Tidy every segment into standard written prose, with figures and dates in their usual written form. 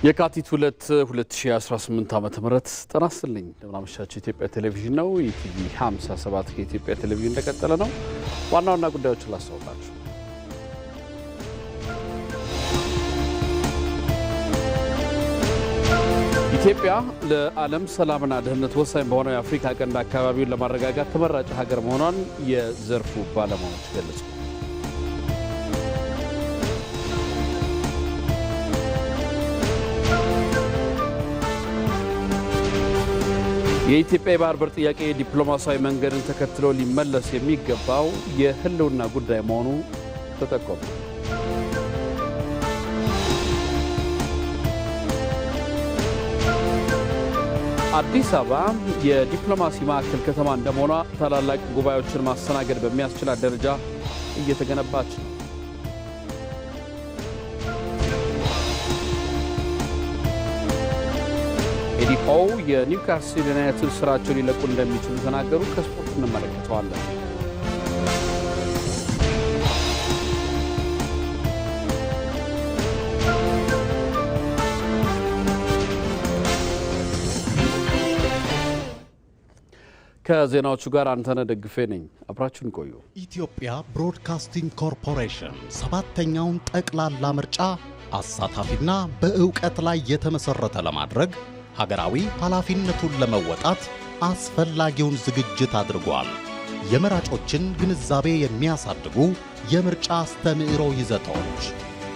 የካቲት 2018 ዓመተ ምህረት ተናስተልኝ ለማምሻቸው ኢትዮጵያ ቴሌቪዥን ነው። ኢቲቪ 57 ከኢትዮጵያ ቴሌቪዥን እንደቀጠለ ነው። ዋና ዋና ጉዳዮችን ላስታውቃችሁ። ኢትዮጵያ ለዓለም ሰላምና ደህንነት ወሳኝ በሆነው የአፍሪካ ቀንድ አካባቢውን ለማረጋጋት ተመራጭ ሀገር መሆኗን የዘርፉ ባለሙያዎች ገለጹ። የኢትዮጵያ የባህር በር ጥያቄ ዲፕሎማሲያዊ መንገድን ተከትሎ ሊመለስ የሚገባው የህልውና ጉዳይ መሆኑ ተጠቆመ። አዲስ አበባ የዲፕሎማሲ ማዕከል ከተማ እንደመሆኗ ታላላቅ ጉባኤዎችን ማስተናገድ በሚያስችላት ደረጃ እየተገነባች ነው። ኤዲኦ የኒውካስል ዩናይትድ ስራቸውን ሊለቁ እንደሚችሉ ተናገሩ። ከስፖርት እንመለከተዋለን። ከዜናዎቹ ጋር አንተነህ ደግፌ ነኝ። አብራችሁን ቆዩ። ኢትዮጵያ ብሮድካስቲንግ ኮርፖሬሽን ሰባተኛውን ጠቅላላ ምርጫ አሳታፊና በእውቀት ላይ የተመሰረተ ለማድረግ ሀገራዊ ኃላፊነቱን ለመወጣት አስፈላጊውን ዝግጅት አድርጓል። የመራጮችን ግንዛቤ የሚያሳድጉ የምርጫ አስተምህሮ ይዘቶች፣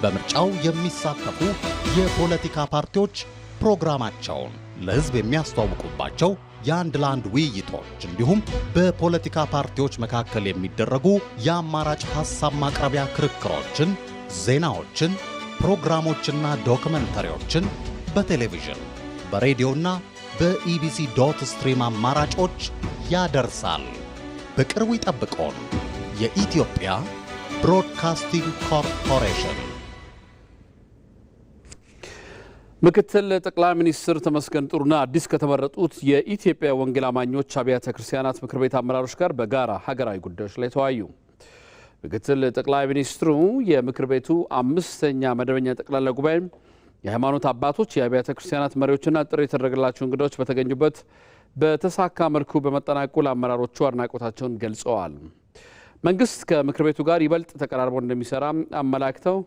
በምርጫው የሚሳተፉ የፖለቲካ ፓርቲዎች ፕሮግራማቸውን ለሕዝብ የሚያስተዋውቁባቸው የአንድ ለአንድ ውይይቶች እንዲሁም በፖለቲካ ፓርቲዎች መካከል የሚደረጉ የአማራጭ ሐሳብ ማቅረቢያ ክርክሮችን፣ ዜናዎችን፣ ፕሮግራሞችና ዶክመንተሪዎችን በቴሌቪዥን በሬዲዮና በኢቢሲ ዶት ስትሪም አማራጮች ያደርሳል። በቅርቡ ይጠብቁን። የኢትዮጵያ ብሮድካስቲንግ ኮርፖሬሽን። ምክትል ጠቅላይ ሚኒስትር ተመስገን ጥሩነህ አዲስ ከተመረጡት የኢትዮጵያ ወንጌል አማኞች አብያተ ክርስቲያናት ምክር ቤት አመራሮች ጋር በጋራ ሀገራዊ ጉዳዮች ላይ ተወያዩ። ምክትል ጠቅላይ ሚኒስትሩ የምክር ቤቱ 5ኛ መደበኛ ጠቅላላ ጉባኤ የሃይማኖት አባቶች፣ የአብያተ ክርስቲያናት መሪዎችና ጥሪ የተደረገላቸው እንግዶች በተገኙበት በተሳካ መልኩ በመጠናቀቁ ለአመራሮቹ አድናቆታቸውን ገልጸዋል። መንግስት ከምክር ቤቱ ጋር ይበልጥ ተቀራርቦ እንደሚሰራ አመላክተው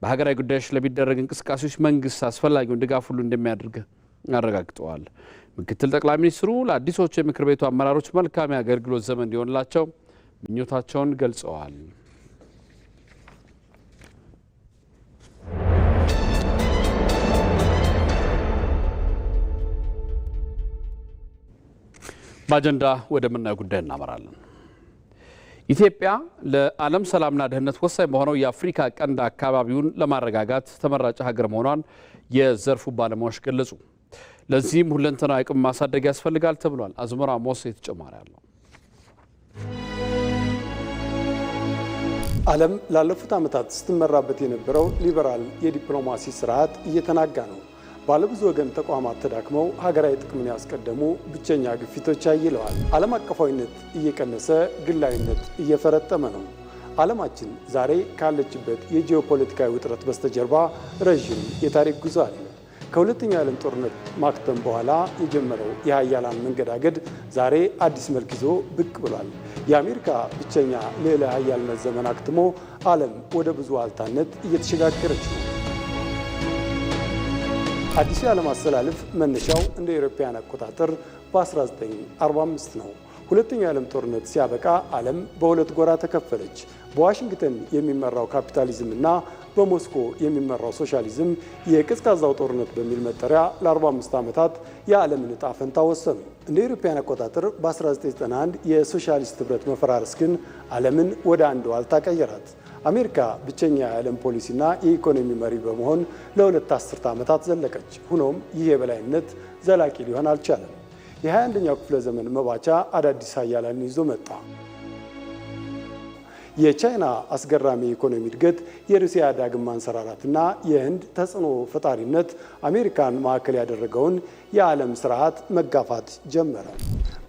በሀገራዊ ጉዳዮች ለሚደረግ እንቅስቃሴዎች መንግስት አስፈላጊውን ድጋፍ ሁሉ እንደሚያደርግ አረጋግጠዋል። ምክትል ጠቅላይ ሚኒስትሩ ለአዲሶቹ የምክር ቤቱ አመራሮች መልካም የአገልግሎት ዘመን እንዲሆንላቸው ምኞታቸውን ገልጸዋል። በአጀንዳ ወደምናየው ጉዳይ እናመራለን። ኢትዮጵያ ለዓለም ሰላምና ደህንነት ወሳኝ በሆነው የአፍሪካ ቀንድ አካባቢውን ለማረጋጋት ተመራጭ ሀገር መሆኗን የዘርፉ ባለሙያዎች ገለጹ። ለዚህም ሁለንተናዊ አቅም ማሳደግ ያስፈልጋል ተብሏል። አዝመራ ሞሴ ተጨማሪ አለው። ዓለም ላለፉት ዓመታት ስትመራበት የነበረው ሊበራል የዲፕሎማሲ ስርዓት እየተናጋ ነው። ባለብዙ ወገን ተቋማት ተዳክመው ሀገራዊ ጥቅምን ያስቀደሙ ብቸኛ ግፊቶች አይለዋል። ዓለም አቀፋዊነት እየቀነሰ ግላዊነት እየፈረጠመ ነው። ዓለማችን ዛሬ ካለችበት የጂኦፖለቲካዊ ውጥረት በስተጀርባ ረዥም የታሪክ ጉዞ አለ። ከሁለተኛው የዓለም ጦርነት ማክተም በኋላ የጀመረው የሀያላን መንገዳገድ ዛሬ አዲስ መልክ ይዞ ብቅ ብሏል። የአሜሪካ ብቸኛ ልዕለ ሀያልነት ዘመን አክትሞ ዓለም ወደ ብዙ ዋልታነት እየተሸጋገረች ነው። አዲሱ የዓለም አሰላለፍ መነሻው እንደ አውሮፓውያን አቆጣጠር በ1945 ነው። ሁለተኛው የዓለም ጦርነት ሲያበቃ ዓለም በሁለት ጎራ ተከፈለች። በዋሽንግተን የሚመራው ካፒታሊዝም እና በሞስኮ የሚመራው ሶሻሊዝም የቀዝቃዛው ጦርነት በሚል መጠሪያ ለ45 ዓመታት የዓለምን ዕጣ ፈንታ ወሰኑ። እንደ አውሮፓውያን አቆጣጠር በ1991 የሶሻሊስት ህብረት መፈራረስ ግን ዓለምን ወደ አንድ ዋልታ ቀየራት። አሜሪካ ብቸኛ የዓለም ፖሊሲና የኢኮኖሚ መሪ በመሆን ለሁለት አስርተ ዓመታት ዘለቀች። ሆኖም ይህ የበላይነት ዘላቂ ሊሆን አልቻለም። የ21ኛው ክፍለ ዘመን መባቻ አዳዲስ ሀያላን ይዞ መጣ። የቻይና አስገራሚ ኢኮኖሚ እድገት፣ የሩሲያ ዳግም ማንሰራራትና የህንድ ተጽዕኖ ፈጣሪነት አሜሪካን ማዕከል ያደረገውን የዓለም ስርዓት መጋፋት ጀመረ።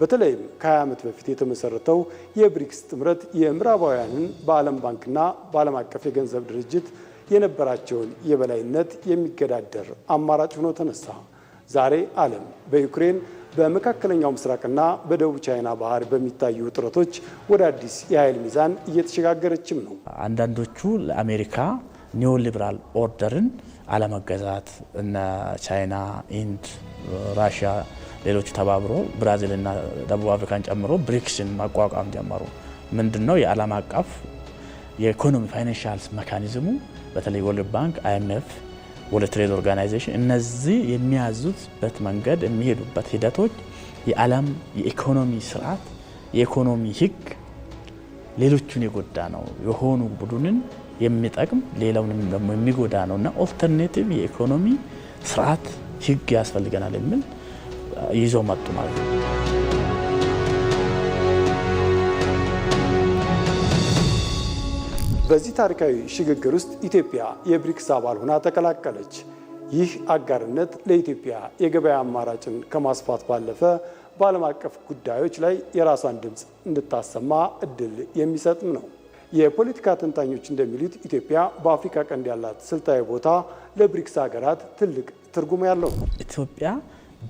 በተለይም ከ20 ዓመት በፊት የተመሰረተው የብሪክስ ጥምረት የምዕራባውያንን በዓለም ባንክና በዓለም አቀፍ የገንዘብ ድርጅት የነበራቸውን የበላይነት የሚገዳደር አማራጭ ሆኖ ተነሳ። ዛሬ ዓለም በዩክሬን በመካከለኛው ምስራቅና በደቡብ ቻይና ባህር በሚታዩ ውጥረቶች ወደ አዲስ የኃይል ሚዛን እየተሸጋገረችም ነው። አንዳንዶቹ ለአሜሪካ ኒዮ ሊበራል ኦርደርን አለመገዛት እነ ቻይና፣ ኢንድ፣ ራሽያ ሌሎቹ ተባብሮ ብራዚልና ደቡብ አፍሪካን ጨምሮ ብሪክስን ማቋቋም ጀመሩ። ምንድነው የዓለም አቀፍ የኢኮኖሚ ፋይናንሻል ሜካኒዝሙ በተለይ ወርልድ ባንክ፣ አይኤምኤፍ፣ ወርልድ ትሬድ ኦርጋናይዜሽን እነዚህ የሚያዙበት መንገድ የሚሄዱበት ሂደቶች የዓለም የኢኮኖሚ ስርዓት የኢኮኖሚ ህግ ሌሎቹን የጎዳ ነው የሆኑ ቡድንን የሚጠቅም ሌላውንም ደግሞ የሚጎዳ ነውና ኦልተርኔቲቭ የኢኮኖሚ ስርዓት ህግ ያስፈልገናል የሚል ይዞ መጡ ማለት ነው። በዚህ ታሪካዊ ሽግግር ውስጥ ኢትዮጵያ የብሪክስ አባል ሆና ተቀላቀለች። ይህ አጋርነት ለኢትዮጵያ የገበያ አማራጭን ከማስፋት ባለፈ በዓለም አቀፍ ጉዳዮች ላይ የራሷን ድምፅ እንድታሰማ እድል የሚሰጥም ነው። የፖለቲካ ተንታኞች እንደሚሉት ኢትዮጵያ በአፍሪካ ቀንድ ያላት ስልታዊ ቦታ ለብሪክስ ሀገራት ትልቅ ትርጉም ያለው ነው። ኢትዮጵያ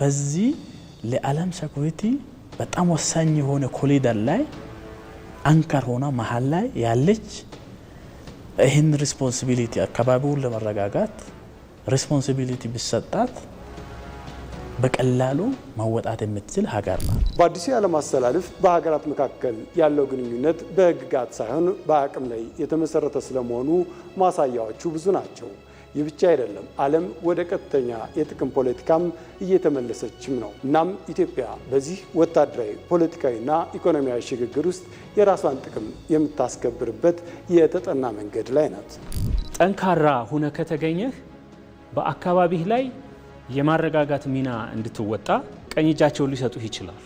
በዚህ ለዓለም ሴኩሪቲ በጣም ወሳኝ የሆነ ኮሪደር ላይ አንከር ሆና መሀል ላይ ያለች ይህን ሪስፖንሲቢሊቲ አካባቢውን ለመረጋጋት ሪስፖንሲቢሊቲ ቢሰጣት በቀላሉ መወጣት የምትችል ሀገር ናት። በአዲሱ የዓለም አስተላለፍ በሀገራት መካከል ያለው ግንኙነት በህግጋት ሳይሆን በአቅም ላይ የተመሰረተ ስለመሆኑ ማሳያዎቹ ብዙ ናቸው። ይህ ብቻ አይደለም፣ ዓለም ወደ ቀጥተኛ የጥቅም ፖለቲካም እየተመለሰችም ነው። እናም ኢትዮጵያ በዚህ ወታደራዊ ፖለቲካዊና ኢኮኖሚያዊ ሽግግር ውስጥ የራሷን ጥቅም የምታስከብርበት የተጠና መንገድ ላይ ናት። ጠንካራ ሁነ ከተገኘህ በአካባቢህ ላይ የማረጋጋት ሚና እንድትወጣ ቀኝ እጃቸውን ሊሰጡህ ይችላሉ።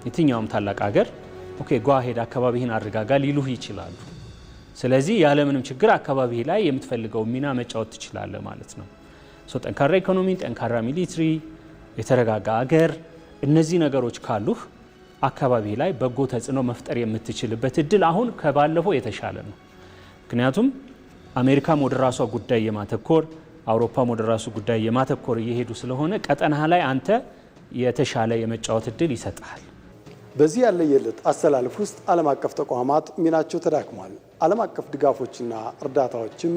የትኛውም ታላቅ ሀገር ኦኬ ጓሄድ አካባቢህን አረጋጋ ሊሉህ ይችላሉ። ስለዚህ ያለምንም ችግር አካባቢህ ላይ የምትፈልገው ሚና መጫወት ትችላለህ ማለት ነው። ጠንካራ ኢኮኖሚ፣ ጠንካራ ሚሊትሪ፣ የተረጋጋ ሀገር፣ እነዚህ ነገሮች ካሉህ አካባቢህ ላይ በጎ ተጽዕኖ መፍጠር የምትችልበት እድል አሁን ከባለፈው የተሻለ ነው። ምክንያቱም አሜሪካም ወደ ራሷ ጉዳይ የማተኮር አውሮፓም ወደ ራሱ ጉዳይ የማተኮር እየሄዱ ስለሆነ ቀጠናህ ላይ አንተ የተሻለ የመጫወት እድል ይሰጣል። በዚህ ያለየለት አስተላለፍ ውስጥ ዓለም አቀፍ ተቋማት ሚናቸው ተዳክሟል። ዓለም አቀፍ ድጋፎችና እርዳታዎችም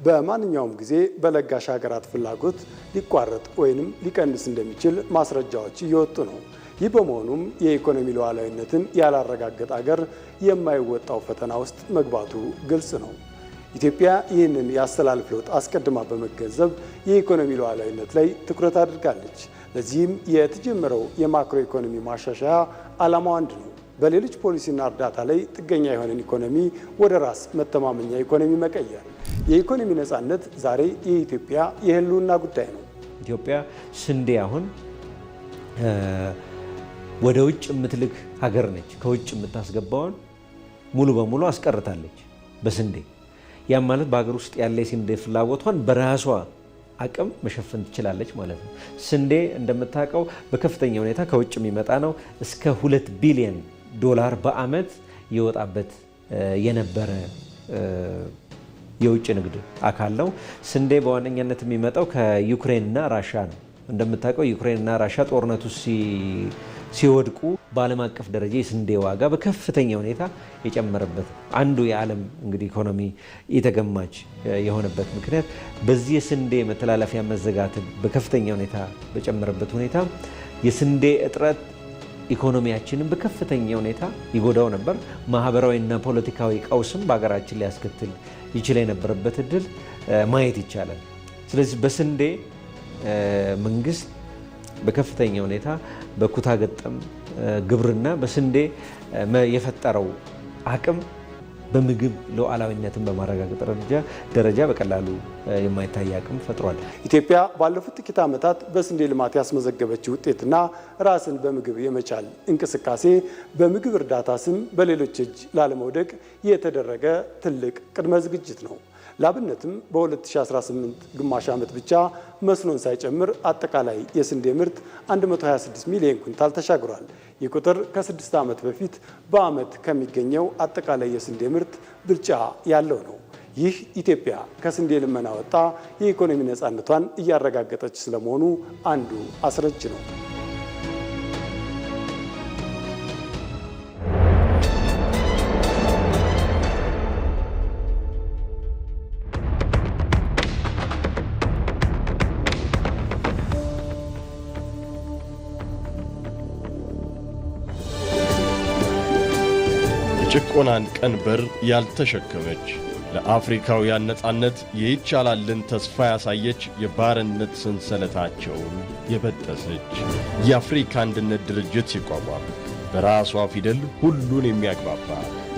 በማንኛውም ጊዜ በለጋሽ ሀገራት ፍላጎት ሊቋረጥ ወይንም ሊቀንስ እንደሚችል ማስረጃዎች እየወጡ ነው። ይህ በመሆኑም የኢኮኖሚ ሉዓላዊነትን ያላረጋገጠ ሀገር የማይወጣው ፈተና ውስጥ መግባቱ ግልጽ ነው። ኢትዮጵያ ይህንን የአስተላለፍ ለውጥ አስቀድማ በመገንዘብ የኢኮኖሚ ሉዓላዊነት ላይ ትኩረት አድርጋለች። ለዚህም የተጀመረው የማክሮ ኢኮኖሚ ማሻሻያ ዓላማው አንድ ነው። በሌሎች ፖሊሲና እርዳታ ላይ ጥገኛ የሆነን ኢኮኖሚ ወደ ራስ መተማመኛ ኢኮኖሚ መቀየር። የኢኮኖሚ ነፃነት ዛሬ የኢትዮጵያ የህልውና ጉዳይ ነው። ኢትዮጵያ ስንዴ አሁን ወደ ውጭ የምትልክ ሀገር ነች። ከውጭ የምታስገባውን ሙሉ በሙሉ አስቀርታለች በስንዴ። ያም ማለት በሀገር ውስጥ ያለ የስንዴ ፍላጎቷን በራሷ አቅም መሸፈን ትችላለች ማለት ነው። ስንዴ እንደምታውቀው በከፍተኛ ሁኔታ ከውጭ የሚመጣ ነው። እስከ $2 ቢሊዮን በዓመት ይወጣበት የነበረ የውጭ ንግድ አካል ነው። ስንዴ በዋነኛነት የሚመጣው ከዩክሬንና ራሻ ነው። እንደምታውቀው ዩክሬንና ራሻ ጦርነቱ ሲወድቁ በዓለም አቀፍ ደረጃ የስንዴ ዋጋ በከፍተኛ ሁኔታ የጨመረበት አንዱ የዓለም እንግዲህ ኢኮኖሚ የተገማች የሆነበት ምክንያት በዚህ የስንዴ መተላለፊያ መዘጋትን በከፍተኛ ሁኔታ በጨመረበት ሁኔታ የስንዴ እጥረት ኢኮኖሚያችንን በከፍተኛ ሁኔታ ይጎዳው ነበር። ማህበራዊና ፖለቲካዊ ቀውስም በሀገራችን ሊያስከትል ይችል የነበረበት እድል ማየት ይቻላል። ስለዚህ በስንዴ መንግስት በከፍተኛ ሁኔታ በኩታ ገጠም ግብርና በስንዴ የፈጠረው አቅም በምግብ ሉዓላዊነትን በማረጋገጥ ደረጃ በቀላሉ የማይታይ አቅም ፈጥሯል። ኢትዮጵያ ባለፉት ጥቂት ዓመታት በስንዴ ልማት ያስመዘገበችው ውጤትና ራስን በምግብ የመቻል እንቅስቃሴ በምግብ እርዳታ ስም በሌሎች እጅ ላለመውደቅ የተደረገ ትልቅ ቅድመ ዝግጅት ነው። ላብነትም በ2018 ግማሽ ዓመት ብቻ መስኖን ሳይጨምር አጠቃላይ የስንዴ ምርት 126 ሚሊዮን ኩንታል ተሻግሯል። ይህ ቁጥር ከ6 ዓመት በፊት በዓመት ከሚገኘው አጠቃላይ የስንዴ ምርት ብልጫ ያለው ነው። ይህ ኢትዮጵያ ከስንዴ ልመና ወጣ የኢኮኖሚ ነፃነቷን እያረጋገጠች ስለመሆኑ አንዱ አስረጅ ነው። ጭቆናን ቀንበር ያልተሸከመች ለአፍሪካውያን ነጻነት የይቻላልን ተስፋ ያሳየች የባርነት ሰንሰለታቸውን የበጠሰች የአፍሪካ አንድነት ድርጅት ሲቋቋም በራሷ ፊደል ሁሉን የሚያግባባ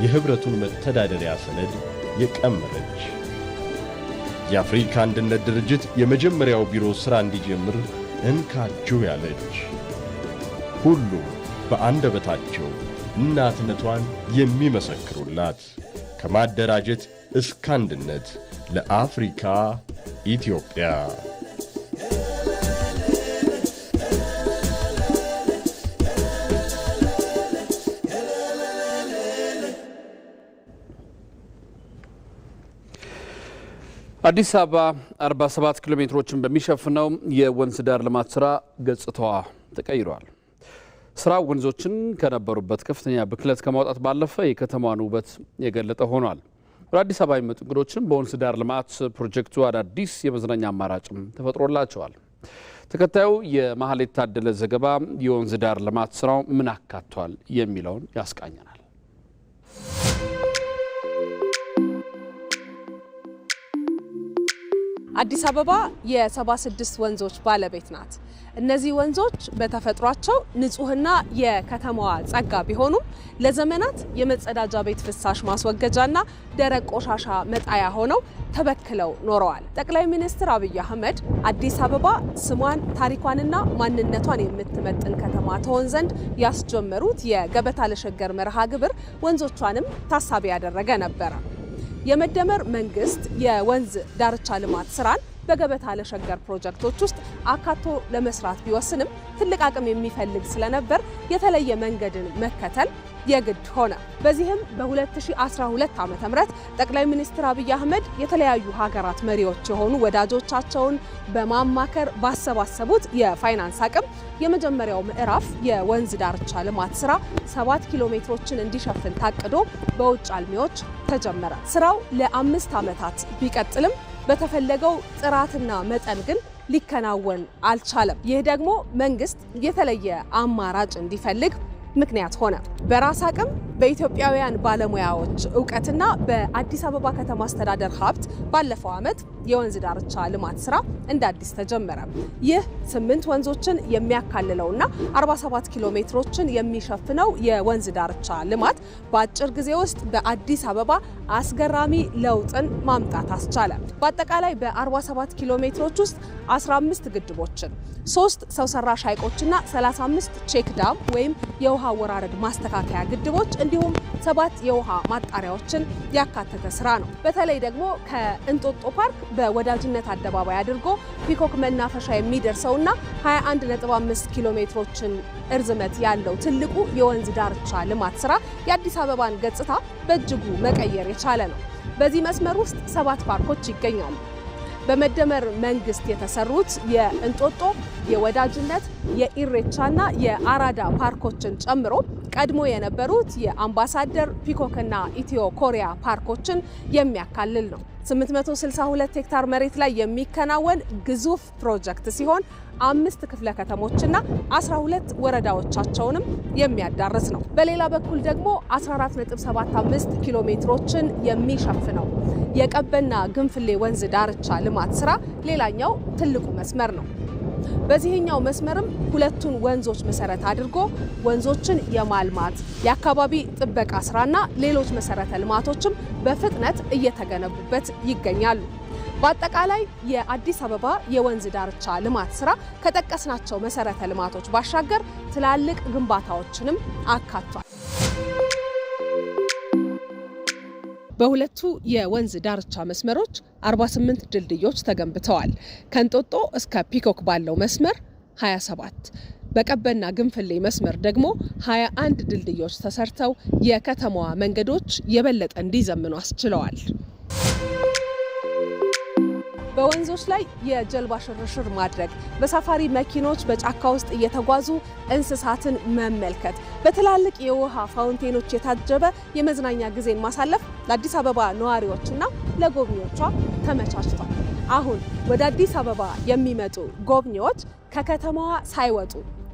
የህብረቱን መተዳደሪያ ሰነድ የቀመረች የአፍሪካ አንድነት ድርጅት የመጀመሪያው ቢሮ ሥራ እንዲጀምር እንካችሁ ያለች ሁሉም በአንደበታቸው እናትነቷን የሚመሰክሩላት ከማደራጀት እስከ አንድነት ለአፍሪካ ኢትዮጵያ። አዲስ አበባ 47 ኪሎ ሜትሮችን በሚሸፍነው የወንዝ ዳር ልማት ስራ ገጽታዋ ተቀይሯል። ስራው ወንዞችን ከነበሩበት ከፍተኛ ብክለት ከማውጣት ባለፈ የከተማዋን ውበት የገለጠ ሆኗል። ወደ አዲስ አበባ የሚመጡ እንግዶችን በወንዝ ዳር ልማት ፕሮጀክቱ አዳዲስ የመዝናኛ አማራጭም ተፈጥሮላቸዋል። ተከታዩ የማህሌት ታደለ ዘገባ የወንዝ ዳር ልማት ስራው ምን አካቷል የሚለውን ያስቃኘናል። አዲስ አበባ የ76 ወንዞች ባለቤት ናት። እነዚህ ወንዞች በተፈጥሯቸው ንጹህና የከተማዋ ጸጋ ቢሆኑም ለዘመናት የመጸዳጃ ቤት ፍሳሽ ማስወገጃና ደረቅ ቆሻሻ መጣያ ሆነው ተበክለው ኖረዋል። ጠቅላይ ሚኒስትር አብይ አህመድ አዲስ አበባ ስሟን ታሪኳንና ማንነቷን የምትመጥን ከተማ ትሆን ዘንድ ያስጀመሩት የገበታ ለሸገር መርሃ ግብር ወንዞቿንም ታሳቢ ያደረገ ነበረ። የመደመር መንግስት የወንዝ ዳርቻ ልማት ስራን በገበታ ለሸገር ፕሮጀክቶች ውስጥ አካቶ ለመስራት ቢወስንም ትልቅ አቅም የሚፈልግ ስለነበር የተለየ መንገድን መከተል የግድ ሆነ። በዚህም በ2012 ዓ.ም ጠቅላይ ሚኒስትር አብይ አህመድ የተለያዩ ሀገራት መሪዎች የሆኑ ወዳጆቻቸውን በማማከር ባሰባሰቡት የፋይናንስ አቅም የመጀመሪያው ምዕራፍ የወንዝ ዳርቻ ልማት ስራ 7 ኪሎ ሜትሮችን እንዲሸፍን ታቅዶ በውጭ አልሚዎች ተጀመረ። ስራው ለ5 ዓመታት ቢቀጥልም በተፈለገው ጥራትና መጠን ግን ሊከናወን አልቻለም። ይህ ደግሞ መንግስት የተለየ አማራጭ እንዲፈልግ ምክንያት ሆነ። በራስ አቅም በኢትዮጵያውያን ባለሙያዎች እውቀትና በአዲስ አበባ ከተማ አስተዳደር ሀብት ባለፈው ዓመት የወንዝ ዳርቻ ልማት ስራ እንደ አዲስ ተጀመረ። ይህ 8 ወንዞችን የሚያካልለውና 47 ኪሎ ሜትሮችን የሚሸፍነው የወንዝ ዳርቻ ልማት በአጭር ጊዜ ውስጥ በአዲስ አበባ አስገራሚ ለውጥን ማምጣት አስቻለ። በአጠቃላይ በ47 ኪሎ ሜትሮች ውስጥ 15 ግድቦችን፣ 3 ሰው ሰራሽ ሐይቆችና 35 ቼክ ዳም ወይም የውሃ አወራረድ ማስተካከያ ግድቦች እንዲሁም 7 የውሃ ማጣሪያዎችን ያካተተ ስራ ነው። በተለይ ደግሞ ከእንጦጦ ፓርክ በወዳጅነት አደባባይ አድርጎ ፒኮክ መናፈሻ የሚደርሰውና 21.5 ኪሎ ሜትሮችን እርዝመት ያለው ትልቁ የወንዝ ዳርቻ ልማት ስራ የአዲስ አበባን ገጽታ በእጅጉ መቀየር የቻለ ነው። በዚህ መስመር ውስጥ 7 ፓርኮች ይገኛሉ። በመደመር መንግስት የተሰሩት የእንጦጦ፣ የወዳጅነት፣ የኢሬቻና የአራዳ ፓርኮችን ጨምሮ ቀድሞ የነበሩት የአምባሳደር፣ ፒኮክና ኢትዮ ኮሪያ ፓርኮችን የሚያካልል ነው። 862 ሄክታር መሬት ላይ የሚከናወን ግዙፍ ፕሮጀክት ሲሆን 5 ክፍለ ከተሞችና 12 ወረዳዎቻቸውንም የሚያዳርስ ነው። በሌላ በኩል ደግሞ 14.75 ኪሎ ሜትሮችን የሚሸፍነው የቀበና ግንፍሌ ወንዝ ዳርቻ ልማት ስራ ሌላኛው ትልቁ መስመር ነው። በዚህኛው መስመርም ሁለቱን ወንዞች መሰረት አድርጎ ወንዞችን የማልማት የአካባቢ ጥበቃ ስራና ሌሎች መሰረተ ልማቶችም በፍጥነት እየተገነቡበት ይገኛሉ። በአጠቃላይ የአዲስ አበባ የወንዝ ዳርቻ ልማት ስራ ከጠቀስናቸው መሰረተ ልማቶች ባሻገር ትላልቅ ግንባታዎችንም አካቷል። በሁለቱ የወንዝ ዳርቻ መስመሮች 48 ድልድዮች ተገንብተዋል። ከእንጦጦ እስከ ፒኮክ ባለው መስመር 27፣ በቀበና ግንፍሌ መስመር ደግሞ 21 ድልድዮች ተሰርተው የከተማዋ መንገዶች የበለጠ እንዲዘምኑ አስችለዋል። በወንዞች ላይ የጀልባ ሽርሽር ማድረግ፣ በሳፋሪ መኪኖች በጫካ ውስጥ እየተጓዙ እንስሳትን መመልከት፣ በትላልቅ የውሃ ፋውንቴኖች የታጀበ የመዝናኛ ጊዜን ማሳለፍ ለአዲስ አበባ ነዋሪዎችና ለጎብኚዎቿ ተመቻችቷል። አሁን ወደ አዲስ አበባ የሚመጡ ጎብኚዎች ከከተማዋ ሳይወጡ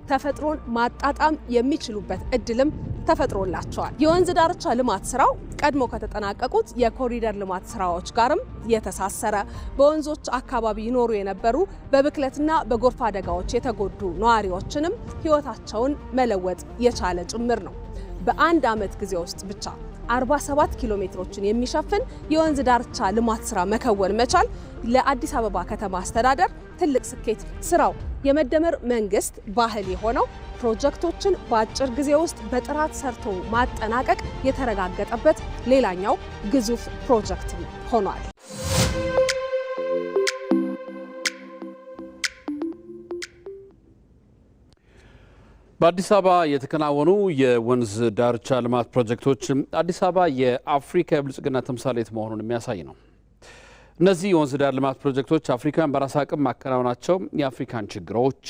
ተፈጥሮን ማጣጣም የሚችሉበት እድልም ተፈጥሮላቸዋል። የወንዝ ዳርቻ ልማት ስራው ቀድሞ ከተጠናቀቁት የኮሪደር ልማት ስራዎች ጋርም የተሳሰረ፣ በወንዞች አካባቢ ይኖሩ የነበሩ በብክለትና በጎርፍ አደጋዎች የተጎዱ ነዋሪዎችንም ህይወታቸውን መለወጥ የቻለ ጭምር ነው። በአንድ ዓመት ጊዜ ውስጥ ብቻ 47 ኪሎ ሜትሮችን የሚሸፍን የወንዝ ዳርቻ ልማት ስራ መከወን መቻል ለአዲስ አበባ ከተማ አስተዳደር ትልቅ ስኬት። ስራው የመደመር መንግስት ባህል የሆነው ፕሮጀክቶችን በአጭር ጊዜ ውስጥ በጥራት ሰርቶ ማጠናቀቅ የተረጋገጠበት ሌላኛው ግዙፍ ፕሮጀክት ሆኗል። በአዲስ አበባ የተከናወኑ የወንዝ ዳርቻ ልማት ፕሮጀክቶች አዲስ አበባ የአፍሪካ የብልጽግና ተምሳሌት መሆኑን የሚያሳይ ነው። እነዚህ የወንዝ ዳር ልማት ፕሮጀክቶች አፍሪካን በራስ አቅም ማከናወናቸው የአፍሪካን ችግሮች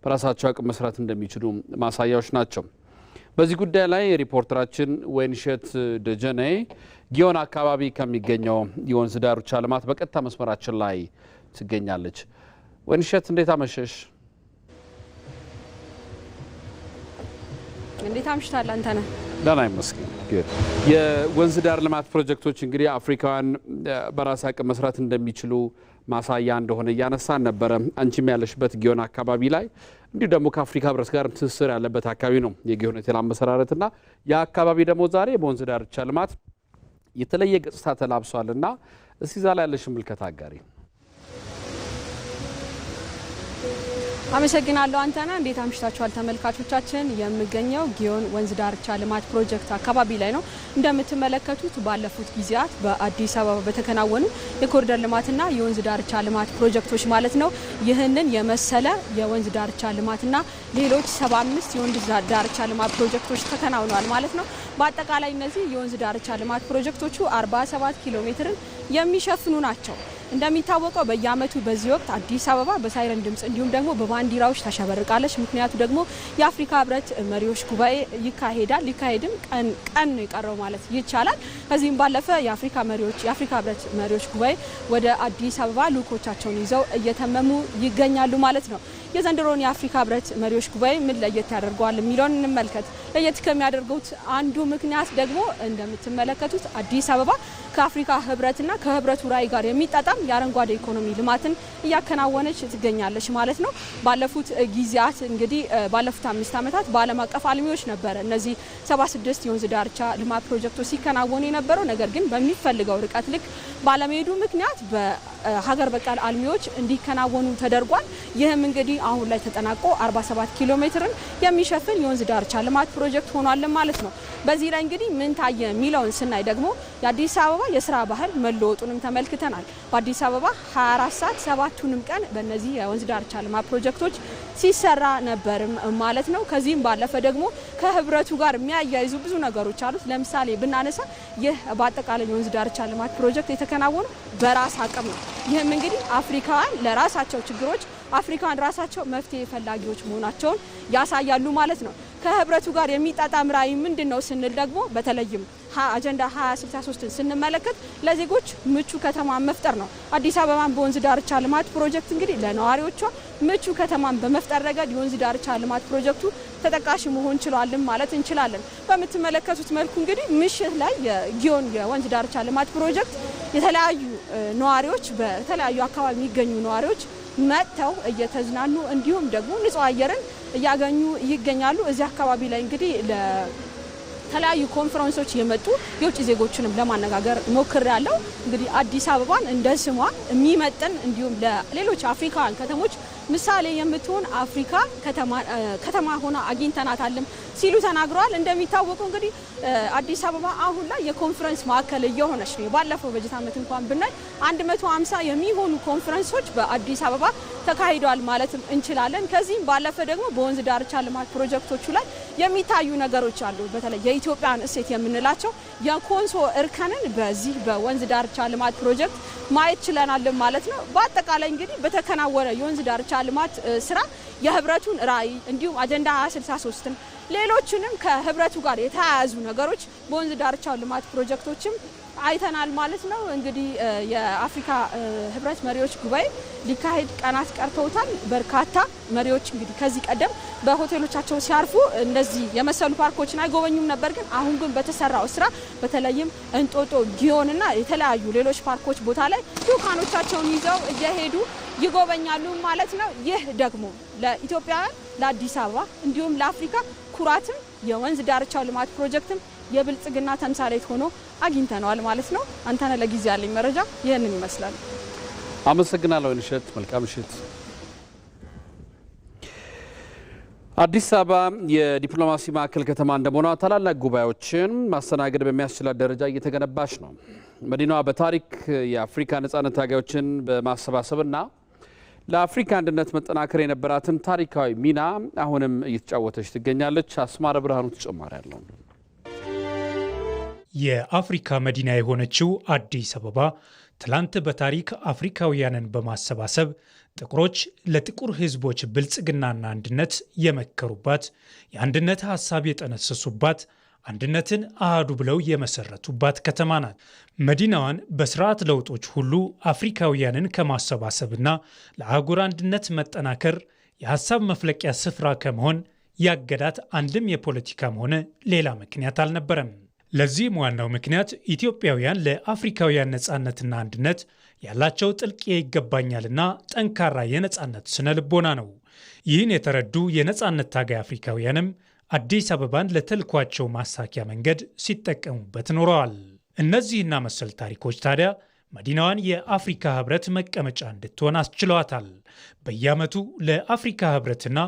በራሳቸው አቅም መስራት እንደሚችሉ ማሳያዎች ናቸው። በዚህ ጉዳይ ላይ ሪፖርተራችን ወይንሸት ደጀኔ ጊዮን አካባቢ ከሚገኘው የወንዝ ዳርቻ ልማት በቀጥታ መስመራችን ላይ ትገኛለች። ወይንሸት እንዴት አመሸሽ? እንዴት አምሽታል አንተ ነህ? ደህና ይመስገን። የወንዝ ዳር ልማት ፕሮጀክቶች እንግዲህ አፍሪካውያን በራስ አቅም መስራት እንደሚችሉ ማሳያ እንደሆነ እያነሳን ነበረ። አንቺም ያለሽበት ጊዮን አካባቢ ላይ እንዲሁ ደግሞ ከአፍሪካ ህብረት ጋር ትስስር ያለበት አካባቢ ነው የጊዮን ሆቴል አመሰራረትና ያ አካባቢ ደግሞ ዛሬ በወንዝ ዳርቻ ልማት የተለየ ገጽታ ተላብሷልና እስቲ ዛ ላይ ያለሽን ምልከታ አጋሪ። አመሰግናለሁ አንተና። እንዴት አምሽታችኋል ተመልካቾቻችን? የምገኘው ጊዮን ወንዝ ዳርቻ ልማት ፕሮጀክት አካባቢ ላይ ነው። እንደምትመለከቱት ባለፉት ጊዜያት በአዲስ አበባ በተከናወኑ የኮሪደር ልማትና የወንዝ ዳርቻ ልማት ፕሮጀክቶች ማለት ነው ይህንን የመሰለ የወንዝ ዳርቻ ልማትና ሌሎች 75 የወንዝ ዳርቻ ልማት ፕሮጀክቶች ተከናውነዋል ማለት ነው። በአጠቃላይ እነዚህ የወንዝ ዳርቻ ልማት ፕሮጀክቶቹ 47 ኪሎ ሜትርን የሚሸፍኑ ናቸው። እንደሚታወቀው በየአመቱ በዚህ ወቅት አዲስ አበባ በሳይረን ድምጽ እንዲሁም ደግሞ በባንዲራዎች ታሸበርቃለች። ምክንያቱ ደግሞ የአፍሪካ ህብረት መሪዎች ጉባኤ ይካሄዳል። ሊካሄድም ቀን ነው የቀረው ማለት ይቻላል። ከዚህም ባለፈ የአፍሪካ ህብረት መሪዎች ጉባኤ ወደ አዲስ አበባ ልኡኮቻቸውን ይዘው እየተመሙ ይገኛሉ ማለት ነው። የዘንድሮን የአፍሪካ ህብረት መሪዎች ጉባኤ ምን ለየት ያደርገዋል የሚለውን እንመልከት። ለየት ከሚያደርጉት አንዱ ምክንያት ደግሞ እንደምትመለከቱት አዲስ አበባ ከአፍሪካ ህብረትና ከህብረቱ ራዕይ ጋር የሚጣጣም የአረንጓዴ ኢኮኖሚ ልማትን እያከናወነች ትገኛለች ማለት ነው። ባለፉት ጊዜያት እንግዲህ ባለፉት 5 ዓመታት በዓለም አቀፍ አልሚዎች ነበረ እነዚህ 76 የወንዝ ዳርቻ ልማት ፕሮጀክቶች ሲከናወኑ የነበረው። ነገር ግን በሚፈልገው ርቀት ልክ ባለመሄዱ ምክንያት በሀገር በቀል አልሚዎች እንዲከናወኑ ተደርጓል። ይህም እንግዲህ አሁን ላይ ተጠናቆ 47 ኪሎ ሜትርን የሚሸፍን የወንዝ ዳርቻ ልማት ፕሮጀክት ሆኗል ማለት ነው። በዚህ ላይ እንግዲህ ምን ታየ የሚለውን ስናይ ደግሞ የአዲስ አበባ የስራ ባህል መለወጡንም ተመልክተናል። በአዲስ አበባ 24 ሰዓት 7ቱንም ቀን በእነዚህ የወንዝ ዳርቻ ልማት ፕሮጀክቶች ሲሰራ ነበርም ማለት ነው። ከዚህም ባለፈ ደግሞ ከህብረቱ ጋር የሚያያይዙ ብዙ ነገሮች አሉት። ለምሳሌ ብናነሳ ይህ በአጠቃላይ የወንዝ ዳርቻ ልማት ፕሮጀክት የተከናወኑ በራስ አቅም ነው። ይህም እንግዲህ አፍሪካውያን ለራሳቸው ችግሮች አፍሪካውያን ራሳቸው መፍትሄ ፈላጊዎች መሆናቸውን ያሳያሉ ማለት ነው። ከህብረቱ ጋር የሚጣጣም ራዕይ ምንድነው ስንል ደግሞ በተለይም አጀንዳ 2063ን ስንመለከት ለዜጎች ምቹ ከተማን መፍጠር ነው። አዲስ አበባን በወንዝ ዳርቻ ልማት ፕሮጀክት እንግዲህ ለነዋሪዎቿ ምቹ ከተማን በመፍጠር ረገድ የወንዝ ዳርቻ ልማት ፕሮጀክቱ ተጠቃሽ መሆን ችሏልን ማለት እንችላለን። በምትመለከቱት መልኩ እንግዲህ ምሽት ላይ የጊዮን የወንዝ ዳርቻ ልማት ፕሮጀክት የተለያዩ ነዋሪዎች በተለያዩ አካባቢ የሚገኙ ነዋሪዎች መጥተው እየተዝናኑ እንዲሁም ደግሞ ንጹህ አየርን እያገኙ ይገኛሉ። እዚህ አካባቢ ላይ እንግዲህ ለተለያዩ ኮንፈረንሶች የመጡ የውጭ ዜጎችንም ለማነጋገር ሞክሬያለሁ። እንግዲህ አዲስ አበባን እንደ ስሟ የሚመጥን እንዲሁም ለሌሎች አፍሪካውያን ከተሞች ምሳሌ የምትሆን አፍሪካ ከተማ ሆና አግኝተናታልም ሲሉ ተናግረዋል። እንደሚታወቀው እንግዲህ አዲስ አበባ አሁን ላይ የኮንፈረንስ ማዕከል እየሆነች ነው። ባለፈው በጀት ዓመት እንኳን ብናይ 150 የሚሆኑ ኮንፈረንሶች በአዲስ አበባ ተካሂደዋል ማለት እንችላለን። ከዚህም ባለፈ ደግሞ በወንዝ ዳርቻ ልማት ፕሮጀክቶቹ ላይ የሚታዩ ነገሮች አሉ። በተለይ የኢትዮጵያን እሴት የምንላቸው የኮንሶ እርከንን በዚህ በወንዝ ዳርቻ ልማት ፕሮጀክት ማየት ችለናል ማለት ነው። በአጠቃላይ እንግዲህ በተከናወነ የወንዝ ዳርቻ ልማት ስራ የህብረቱን ራዕይ እንዲሁም አጀንዳ 2063ን ሌሎችንም ከህብረቱ ጋር የተያያዙ ነገሮች በወንዝ ዳርቻ ልማት ፕሮጀክቶችም አይተናል ማለት ነው። እንግዲህ የአፍሪካ ህብረት መሪዎች ጉባኤ ሊካሄድ ቀናት ቀርተውታል። በርካታ መሪዎች እንግዲህ ከዚህ ቀደም በሆቴሎቻቸው ሲያርፉ እንደዚህ የመሰሉ ፓርኮችን አይጎበኙም ነበር። ግን አሁን ግን በተሰራው ስራ በተለይም እንጦጦ ጊዮንና የተለያዩ ሌሎች ፓርኮች ቦታ ላይ ዱካኖቻቸውን ይዘው እየሄዱ ይጎበኛሉ ማለት ነው። ይህ ደግሞ ለኢትዮጵያውያን ለአዲስ አበባ እንዲሁም ለአፍሪካ ኩራትም የወንዝ ዳርቻ ልማት ፕሮጀክትም የብልጽግና ተምሳሌት ሆኖ አግኝተነዋል ማለት ነው። አንተነህ ለጊዜ ያለኝ መረጃ ይህንን ይመስላል። አመሰግናለሁ ንሸት። መልካም ምሽት። አዲስ አበባ የዲፕሎማሲ ማዕከል ከተማ እንደመሆኗ ታላላቅ ጉባኤዎችን ማስተናገድ በሚያስችላት ደረጃ እየተገነባች ነው። መዲናዋ በታሪክ የአፍሪካ ነጻነት ታጋዮችን በማሰባሰብና ለአፍሪካ አንድነት መጠናከር የነበራትን ታሪካዊ ሚና አሁንም እየተጫወተች ትገኛለች። አስማረ ብርሃኑ ተጨማሪ ያለው። የአፍሪካ መዲና የሆነችው አዲስ አበባ ትላንት በታሪክ አፍሪካውያንን በማሰባሰብ ጥቁሮች ለጥቁር ሕዝቦች ብልጽግናና አንድነት የመከሩባት፣ የአንድነት ሐሳብ የጠነሰሱባት፣ አንድነትን አሃዱ ብለው የመሰረቱባት ከተማ ናት። መዲናዋን በስርዓት ለውጦች ሁሉ አፍሪካውያንን ከማሰባሰብና ለአህጉር አንድነት መጠናከር የሐሳብ መፍለቂያ ስፍራ ከመሆን ያገዳት አንድም የፖለቲካም ሆነ ሌላ ምክንያት አልነበረም። ለዚህም ዋናው ምክንያት ኢትዮጵያውያን ለአፍሪካውያን ነጻነትና አንድነት ያላቸው ጥልቅ ይገባኛልና ጠንካራ የነጻነት ስነ ልቦና ነው። ይህን የተረዱ የነጻነት ታጋይ አፍሪካውያንም አዲስ አበባን ለተልኳቸው ማሳኪያ መንገድ ሲጠቀሙበት ኖረዋል። እነዚህና መሰል ታሪኮች ታዲያ መዲናዋን የአፍሪካ ህብረት መቀመጫ እንድትሆን አስችለዋታል። በየዓመቱ ለአፍሪካ ህብረትና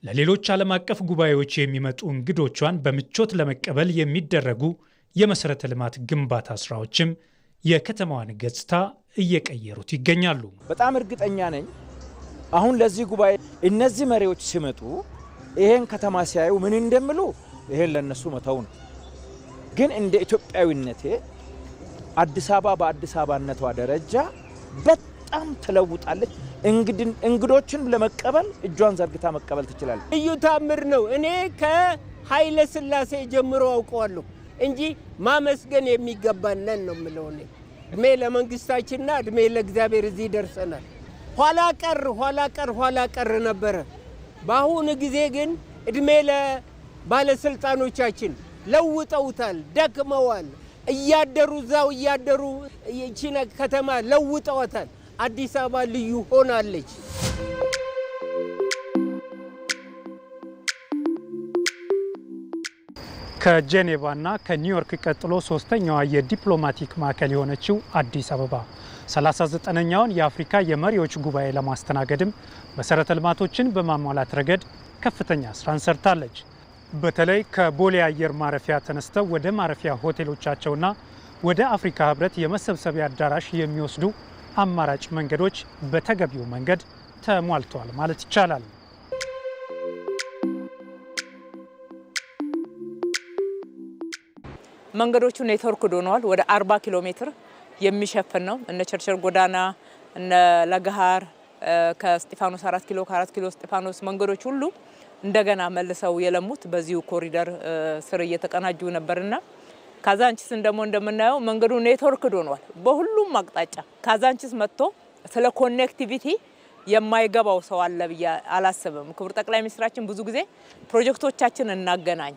ለሌሎች ዓለም አቀፍ ጉባኤዎች የሚመጡ እንግዶቿን በምቾት ለመቀበል የሚደረጉ የመሰረተ ልማት ግንባታ ስራዎችም የከተማዋን ገጽታ እየቀየሩት ይገኛሉ። በጣም እርግጠኛ ነኝ አሁን ለዚህ ጉባኤ እነዚህ መሪዎች ሲመጡ ይሄን ከተማ ሲያዩ ምን እንደሚሉ ይሄን ለነሱ መተው ነው። ግን እንደ ኢትዮጵያዊነቴ አዲስ አበባ በአዲስ አበባነቷ ደረጃ በጣም ተለውጣለች። እንግዶችን ለመቀበል እጇን ዘርግታ መቀበል ትችላለች። ልዩ ታምር ነው። እኔ ከኃይለ ሥላሴ ጀምሮ አውቀዋለሁ እንጂ ማመስገን የሚገባን ነን ነው የምለው። እኔ እድሜ ለመንግስታችንና እድሜ ለእግዚአብሔር እዚህ ደርሰናል። ኋላ ቀር ነበረ። በአሁኑ ጊዜ ግን እድሜ ለባለስልጣኖቻችን ለውጠውታል፣ ደክመዋል። እያደሩ ይህችን ከተማ ለውጠዋታል። አዲስ አበባ ልዩ ሆናለች። ከጄኔቫና ከኒውዮርክ ቀጥሎ ሶስተኛዋ የዲፕሎማቲክ ማዕከል የሆነችው አዲስ አበባ 39ኛውን የአፍሪካ የመሪዎች ጉባኤ ለማስተናገድም መሰረተ ልማቶችን በማሟላት ረገድ ከፍተኛ ስራን ሰርታለች። በተለይ ከቦሌ አየር ማረፊያ ተነስተው ወደ ማረፊያ ሆቴሎቻቸውና ወደ አፍሪካ ህብረት የመሰብሰቢያ አዳራሽ የሚወስዱ አማራጭ መንገዶች በተገቢው መንገድ ተሟልተዋል ማለት ይቻላል። መንገዶቹ ኔትወርክ ሆነዋል። ወደ 40 ኪሎ ሜትር የሚሸፍን ነው። እነ ቸርቸር ጎዳና፣ እነ ለገሃር፣ ከስጢፋኖስ 4 ኪሎ ከ4 ኪሎ ስጢፋኖስ መንገዶች ሁሉ እንደገና መልሰው የለሙት በዚሁ ኮሪደር ስር እየተቀናጁ ነበርና ካዛንቺስ እንደምናየው መንገዱ ኔትወርክ ሆኗል በሁሉም አቅጣጫ። ካዛንቺስ መጥቶ ስለ ኮኔክቲቪቲ የማይገባው ሰው አለ ብዬ አላስብም። ክቡር ጠቅላይ ሚኒስትራችን ብዙ ጊዜ ፕሮጀክቶቻችን እናገናኝ፣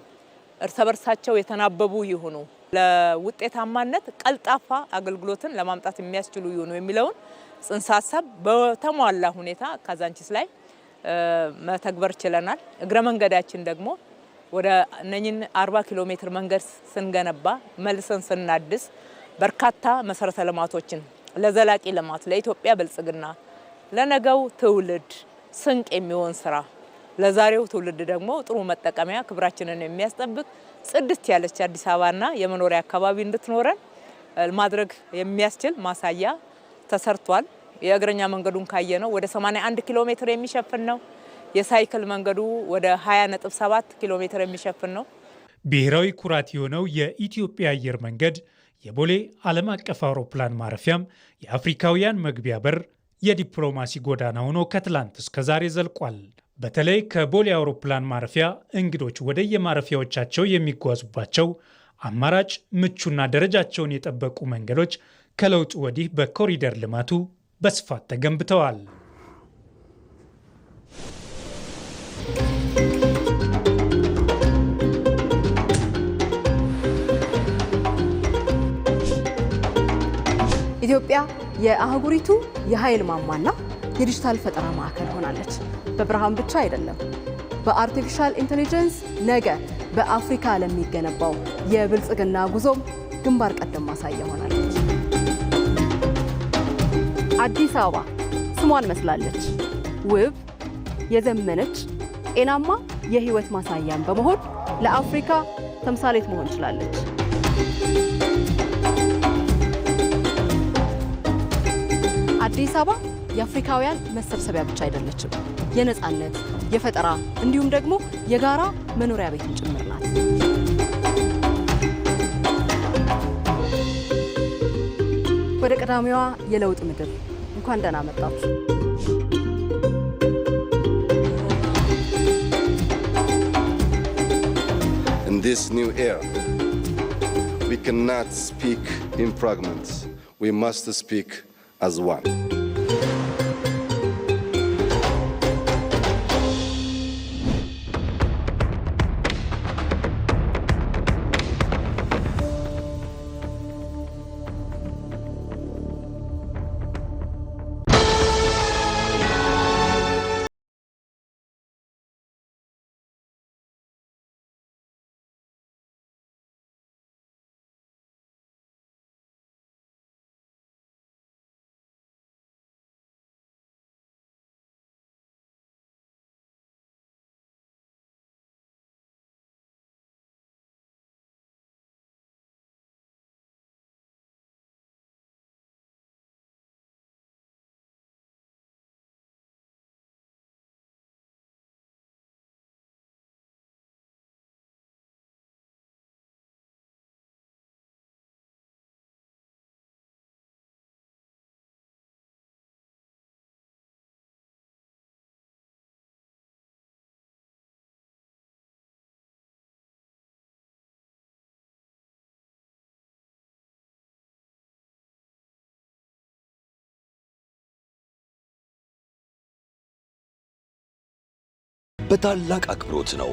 እርስ በርሳቸው የተናበቡ ይሁኑ፣ ለውጤታማነት ቀልጣፋ አገልግሎትን ለማምጣት የሚያስችሉ ይሁኑ የሚለውን ጽንሰ ሀሳብ በተሟላ ሁኔታ ካዛንቺስ ላይ መተግበር ችለናል። እግረ መንገዳችን ደግሞ ወደ እነኚህን 40 ኪሎ ሜትር መንገድ ስንገነባ መልሰን ስናድስ በርካታ መሰረተ ልማቶችን ለዘላቂ ልማት ለኢትዮጵያ ብልጽግና ለነገው ትውልድ ስንቅ የሚሆን ስራ ለዛሬው ትውልድ ደግሞ ጥሩ መጠቀሚያ ክብራችንን የሚያስጠብቅ ጽድት ያለች አዲስ አበባና የመኖሪያ አካባቢ እንድትኖረን ማድረግ የሚያስችል ማሳያ ተሰርቷል። የእግረኛ መንገዱን ካየነው ወደ 81 ኪሎ ሜትር የሚሸፍን ነው። የሳይክል መንገዱ ወደ 20.7 ኪሎ ሜትር የሚሸፍን ነው። ብሔራዊ ኩራት የሆነው የኢትዮጵያ አየር መንገድ የቦሌ ዓለም አቀፍ አውሮፕላን ማረፊያም የአፍሪካውያን መግቢያ በር፣ የዲፕሎማሲ ጎዳና ሆኖ ከትላንት እስከ ዛሬ ዘልቋል። በተለይ ከቦሌ አውሮፕላን ማረፊያ እንግዶች ወደ የማረፊያዎቻቸው የሚጓዙባቸው አማራጭ ምቹና ደረጃቸውን የጠበቁ መንገዶች ከለውጡ ወዲህ በኮሪደር ልማቱ በስፋት ተገንብተዋል። ኢትዮጵያ የአህጉሪቱ የኃይል ማማና የዲጂታል ፈጠራ ማዕከል ሆናለች። በብርሃን ብቻ አይደለም፣ በአርቲፊሻል ኢንተለጀንስ ነገ በአፍሪካ ለሚገነባው የብልጽግና ጉዞም ግንባር ቀደም ማሳያ ሆናለች። አዲስ አበባ ስሟን መስላለች። ውብ፣ የዘመነች፣ ጤናማ የህይወት ማሳያም በመሆን ለአፍሪካ ተምሳሌት መሆን ችላለች። አዲስ አበባ የአፍሪካውያን መሰብሰቢያ ብቻ አይደለችም። የነፃነት፣ የፈጠራ እንዲሁም ደግሞ የጋራ መኖሪያ ቤትም ጭምር ናት። ወደ ቀዳሚዋ የለውጥ ምድር እንኳን ደህና መጣችሁ። In this new era, we cannot speak in fragments. We must speak as one. በታላቅ አክብሮት ነው።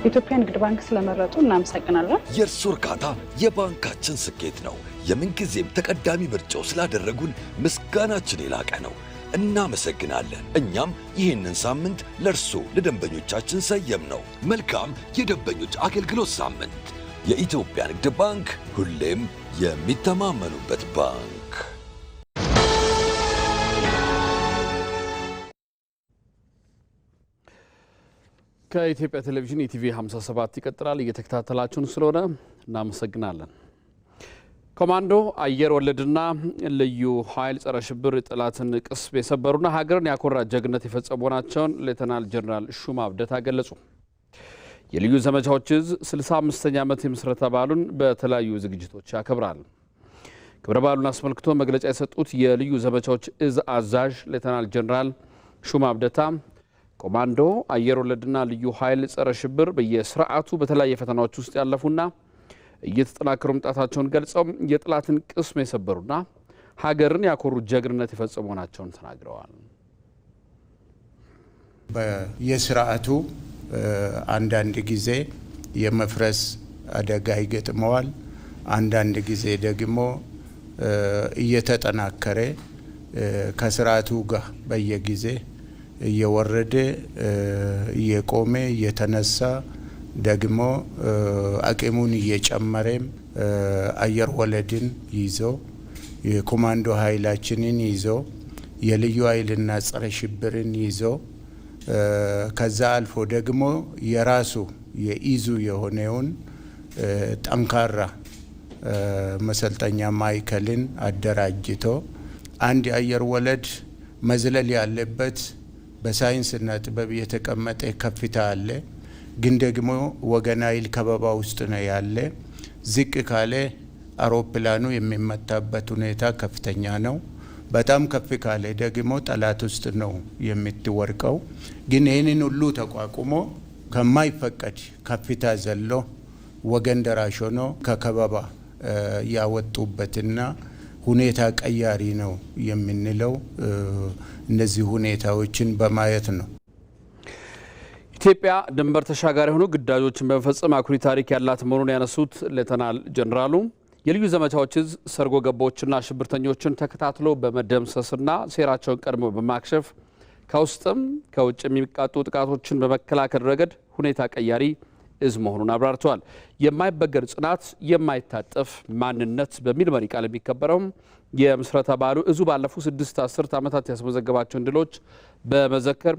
ኢትዮጵያ ንግድ ባንክ ስለመረጡ እናመሰግናለን። የእርሱ እርካታ የባንካችን ስኬት ነው። የምንጊዜም ተቀዳሚ ምርጫው ስላደረጉን ምስጋናችን የላቀ ነው። እናመሰግናለን። እኛም ይህንን ሳምንት ለእርሱ ለደንበኞቻችን ሰየም ነው። መልካም የደንበኞች አገልግሎት ሳምንት። የኢትዮጵያ ንግድ ባንክ ሁሌም የሚተማመኑበት ባንክ። ከኢትዮጵያ ቴሌቪዥን ኢቲቪ 57 ይቀጥላል። እየተከታተላችሁን ስለሆነ እናመሰግናለን። ኮማንዶ አየር ወለድና ልዩ ኃይል ጸረ ሽብር ጠላትን ቅስም የሰበሩና ሀገርን ያኮራ ጀግንነት የፈጸሙ ናቸውን ሌተናል ጀነራል ሹማ አብደታ ገለጹ። የልዩ ዘመቻዎች እዝ 65ኛ ዓመት የምስረታ በዓሉን በተለያዩ ዝግጅቶች ያከብራል። ክብረ በዓሉን አስመልክቶ መግለጫ የሰጡት የልዩ ዘመቻዎች እዝ አዛዥ ሌተናል ጀነራል ሹማ አብደታ ኮማንዶ አየር ወለድና ልዩ ኃይል ጸረ ሽብር በየስርዓቱ በተለያየ ፈተናዎች ውስጥ ያለፉና እየተጠናከሩ መምጣታቸውን ገልጸው የጠላትን ቅስም የሰበሩና ሀገርን ያኮሩ ጀግንነት የፈጸሙ ናቸውን ተናግረዋል። በየስርዓቱ አንዳንድ ጊዜ የመፍረስ አደጋ ይገጥመዋል። አንዳንድ ጊዜ ደግሞ እየተጠናከረ ከስርዓቱ ጋር በየጊዜ እየወረደ እየቆመ እየተነሳ ደግሞ አቅሙን እየጨመረም አየር ወለድን ይዞ የኮማንዶ ኃይላችንን ይዞ የልዩ ኃይልና ጸረ ሽብርን ይዞ ከዛ አልፎ ደግሞ የራሱ የኢዙ የሆነውን ጠንካራ መሰልጠኛ ማዕከልን አደራጅቶ አንድ የአየር ወለድ መዝለል ያለበት በሳይንስና ጥበብ የተቀመጠ ከፍታ አለ። ግን ደግሞ ወገን ኃይል ከበባ ውስጥ ነው ያለ። ዝቅ ካለ አውሮፕላኑ የሚመታበት ሁኔታ ከፍተኛ ነው። በጣም ከፍ ካለ ደግሞ ጠላት ውስጥ ነው የምትወርቀው። ግን ይህንን ሁሉ ተቋቁሞ ከማይፈቀድ ከፍታ ዘሎ ወገን ደራሽ ሆኖ ከከበባ ያወጡበትና ሁኔታ ቀያሪ ነው የምንለው እነዚህ ሁኔታዎችን በማየት ነው። ኢትዮጵያ ድንበር ተሻጋሪ የሆኑ ግዳጆችን በመፈጸም አኩሪ ታሪክ ያላት መሆኑን ያነሱት ሌተናል ጀነራሉ የልዩ ዘመቻዎች ሰርጎ ገቦችና ሽብርተኞችን ተከታትሎ በመደምሰስና ሴራቸውን ቀድሞ በማክሸፍ ከውስጥም ከውጭ የሚቃጡ ጥቃቶችን በመከላከል ረገድ ሁኔታ ቀያሪ እዝ መሆኑን አብራርተዋል። የማይበገር ጽናት፣ የማይታጠፍ ማንነት በሚል መሪ ቃል የሚከበረው የምስረታ በዓሉ እዙ ባለፉት 6 አስርት ዓመታት ያስመዘገባቸውን ድሎች በመዘከር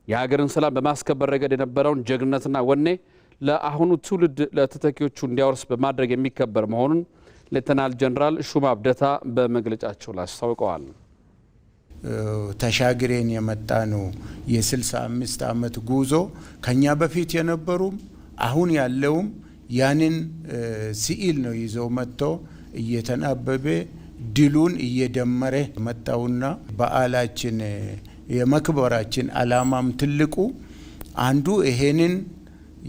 የሀገርን ሰላም በማስከበር ረገድ የነበረውን ጀግንነትና ወኔ ለአሁኑ ትውልድ ለተተኪዎቹ እንዲያወርስ በማድረግ የሚከበር መሆኑን ሌተናል ጀነራል ሹማ አብደታ በመግለጫቸው ላይ አስታውቀዋል። ተሻግሬን የመጣ ነው የ65 ዓመት ጉዞ ከኛ በፊት የነበሩም አሁን ያለውም ያንን ሲኢል ነው ይዘው መጥቶ እየተናበበ ድሉን እየደመረ መጣውና በዓላችን የመክበራችን ዓላማም ትልቁ አንዱ ይሄንን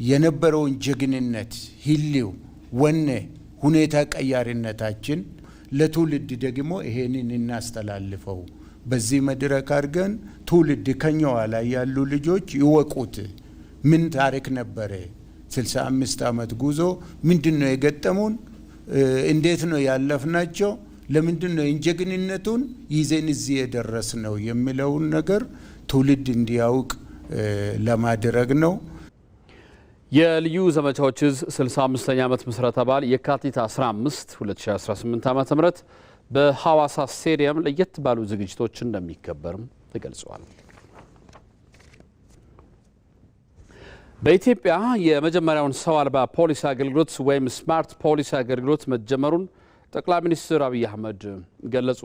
የነበረውን ጀግንነት ህሊው ወኔ ሁኔታ ቀያሪነታችን ለትውልድ ደግሞ ይሄንን እናስተላልፈው በዚህ መድረክ አድርገን ትውልድ ከኛው ላይ ያሉ ልጆች ይወቁት። ምን ታሪክ ነበረ? 65 ዓመት ጉዞ ምንድነው የገጠሙን? እንዴት ነው ያለፍናቸው? ለምንድነው እንጀግንነቱን ይዘን እዚህ የደረስነው የሚለውን ነገር ትውልድ እንዲያውቅ ለማድረግ ነው። የልዩ ዘመቻዎች 65ኛ ዓመት ምስረታ በዓል የካቲት 15 2018 ዓ.ም በሐዋሳ ስቴዲየም ለየት ባሉ ዝግጅቶች እንደሚከበርም ተገልጿል። በኢትዮጵያ የመጀመሪያውን ሰው አልባ ፖሊስ አገልግሎት ወይም ስማርት ፖሊስ አገልግሎት መጀመሩን ጠቅላይ ሚኒስትር አብይ አህመድ ገለጹ።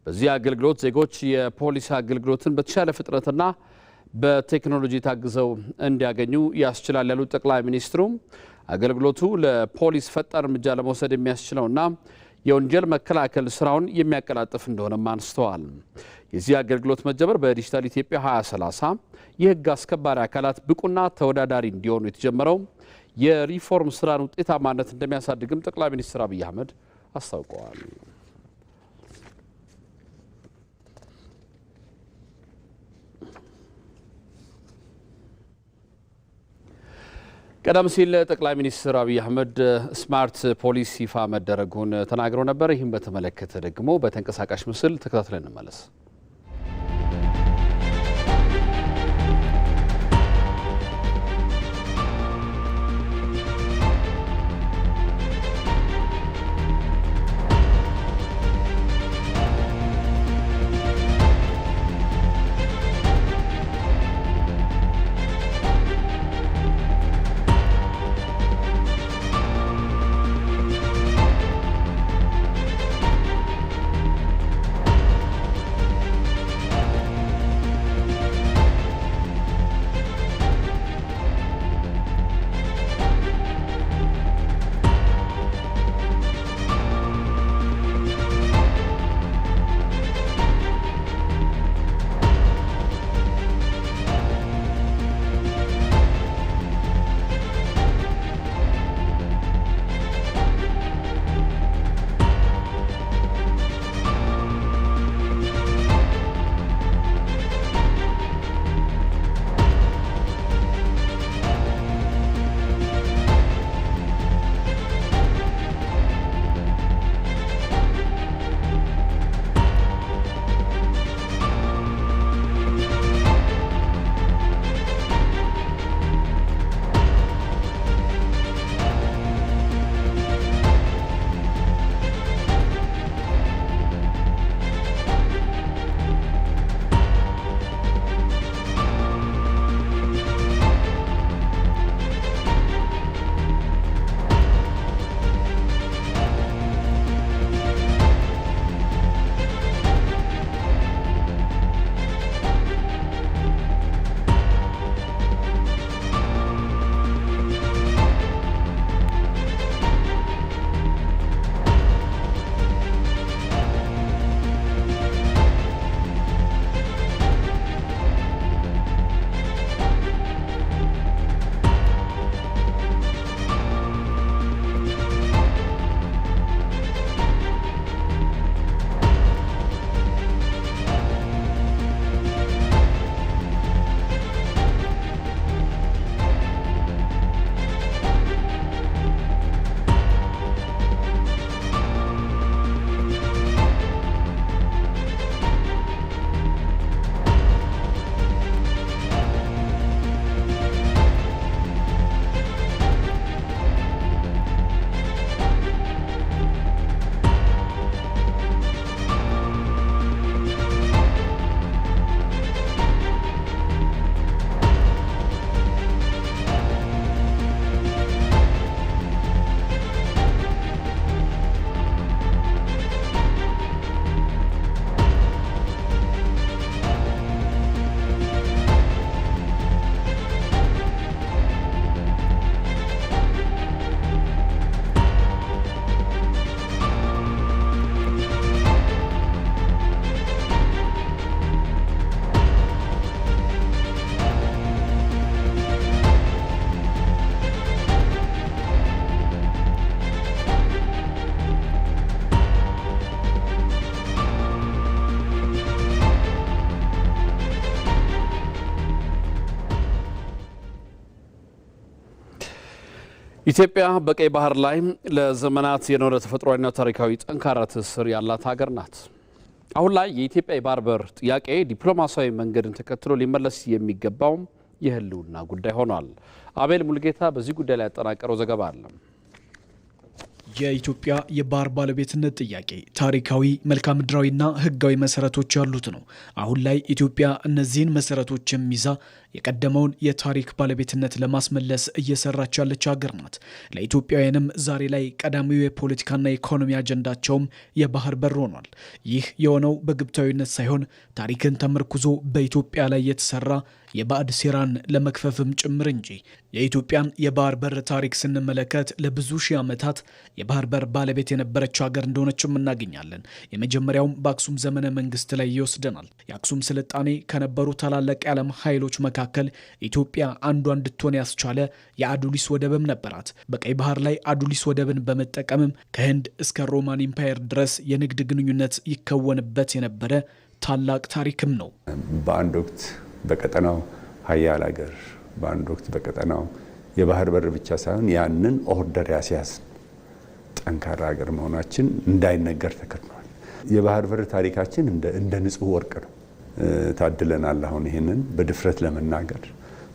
በዚህ አገልግሎት ዜጎች የፖሊስ አገልግሎትን በተሻለ ፍጥነትና በቴክኖሎጂ ታግዘው እንዲያገኙ ያስችላል ያሉት ጠቅላይ ሚኒስትሩ አገልግሎቱ ለፖሊስ ፈጣን እርምጃ ለመውሰድ የሚያስችለውና የወንጀል መከላከል ስራውን የሚያቀላጥፍ እንደሆነም አንስተዋል። የዚህ አገልግሎት መጀመር በዲጂታል ኢትዮጵያ 2030 የህግ አስከባሪ አካላት ብቁና ተወዳዳሪ እንዲሆኑ የተጀመረው የሪፎርም ስራን ውጤታማነት እንደሚያሳድግም ጠቅላይ ሚኒስትር አብይ አህመድ አስታውቀዋል። ቀደም ሲል ጠቅላይ ሚኒስትር አብይ አህመድ ስማርት ፖሊስ ይፋ መደረጉን ተናግረው ነበር። ይህም በተመለከተ ደግሞ በተንቀሳቃሽ ምስል ተከታትለን እንመለስ። ኢትዮጵያ በቀይ ባህር ላይ ለዘመናት የኖረ ተፈጥሯዊና ታሪካዊ ጠንካራ ትስስር ያላት ሀገር ናት። አሁን ላይ የኢትዮጵያ የባህር በር ጥያቄ ዲፕሎማሲያዊ መንገድን ተከትሎ ሊመለስ የሚገባው የህልውና ጉዳይ ሆኗል። አቤል ሙልጌታ በዚህ ጉዳይ ላይ ያጠናቀረው ዘገባ አለ። የኢትዮጵያ የባህር ባለቤትነት ጥያቄ ታሪካዊ መልክዓ ምድራዊና ህጋዊ መሰረቶች ያሉት ነው። አሁን ላይ ኢትዮጵያ እነዚህን መሰረቶችም ይዛ የቀደመውን የታሪክ ባለቤትነት ለማስመለስ እየሰራች ያለች ሀገር ናት። ለኢትዮጵያውያንም ዛሬ ላይ ቀዳሚው የፖለቲካና ኢኮኖሚ አጀንዳቸውም የባህር በር ሆኗል። ይህ የሆነው በግብታዊነት ሳይሆን ታሪክን ተመርኩዞ በኢትዮጵያ ላይ የተሰራ የባዕድ ሴራን ለመክፈፍም ጭምር እንጂ። የኢትዮጵያን የባህር በር ታሪክ ስንመለከት ለብዙ ሺህ ዓመታት የባህር በር ባለቤት የነበረች ሀገር እንደሆነችም እናገኛለን። የመጀመሪያውም በአክሱም ዘመነ መንግስት ላይ ይወስደናል። የአክሱም ስልጣኔ ከነበሩ ታላላቅ የዓለም ኃይሎች መካከል ኢትዮጵያ አንዷ እንድትሆን ያስቻለ የአዱሊስ ወደብም ነበራት። በቀይ ባህር ላይ አዱሊስ ወደብን በመጠቀምም ከህንድ እስከ ሮማን ኢምፓየር ድረስ የንግድ ግንኙነት ይከወንበት የነበረ ታላቅ ታሪክም ነው። በአንድ ወቅት በቀጠናው ሀያል ሀገር፣ በአንድ ወቅት በቀጠናው የባህር በር ብቻ ሳይሆን ያንን ኦርደር ያስያዝ ጠንካራ ሀገር መሆናችን እንዳይነገር ተከድኗል። የባህር በር ታሪካችን እንደ ንጹህ ወርቅ ነው። ታድለናል። አሁን ይህንን በድፍረት ለመናገር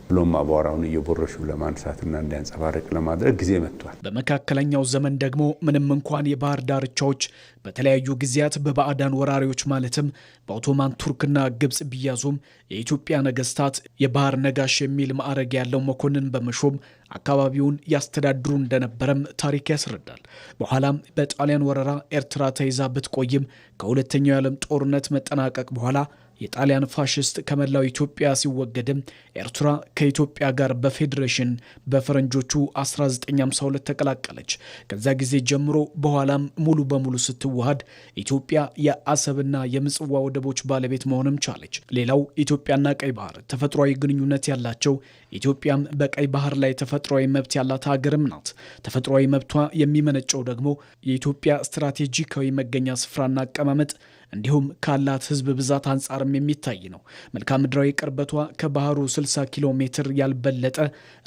ብሎም አቧራውን እየቦረሹ ለማንሳትና እንዲያንጸባርቅ ለማድረግ ጊዜ መጥቷል። በመካከለኛው ዘመን ደግሞ ምንም እንኳን የባህር ዳርቻዎች በተለያዩ ጊዜያት በባዕዳን ወራሪዎች ማለትም በኦቶማን ቱርክና ግብጽ ቢያዙም የኢትዮጵያ ነገስታት የባህር ነጋሽ የሚል ማዕረግ ያለው መኮንን በመሾም አካባቢውን ያስተዳድሩ እንደነበረም ታሪክ ያስረዳል። በኋላም በጣሊያን ወረራ ኤርትራ ተይዛ ብትቆይም ከሁለተኛው የዓለም ጦርነት መጠናቀቅ በኋላ የጣሊያን ፋሽስት ከመላው ኢትዮጵያ ሲወገድም ኤርትራ ከኢትዮጵያ ጋር በፌዴሬሽን በፈረንጆቹ 1952 ተቀላቀለች። ከዛ ጊዜ ጀምሮ በኋላም ሙሉ በሙሉ ስትዋሃድ ኢትዮጵያ የአሰብና የምጽዋ ወደቦች ባለቤት መሆንም ቻለች። ሌላው ኢትዮጵያና ቀይ ባህር ተፈጥሯዊ ግንኙነት ያላቸው፣ ኢትዮጵያም በቀይ ባህር ላይ ተፈጥሯዊ መብት ያላት ሀገርም ናት። ተፈጥሯዊ መብቷ የሚመነጨው ደግሞ የኢትዮጵያ ስትራቴጂካዊ መገኛ ስፍራና አቀማመጥ እንዲሁም ካላት ህዝብ ብዛት አንጻርም የሚታይ ነው። መልክዓ ምድራዊ ቅርበቷ ከባህሩ 60 ኪሎ ሜትር ያልበለጠ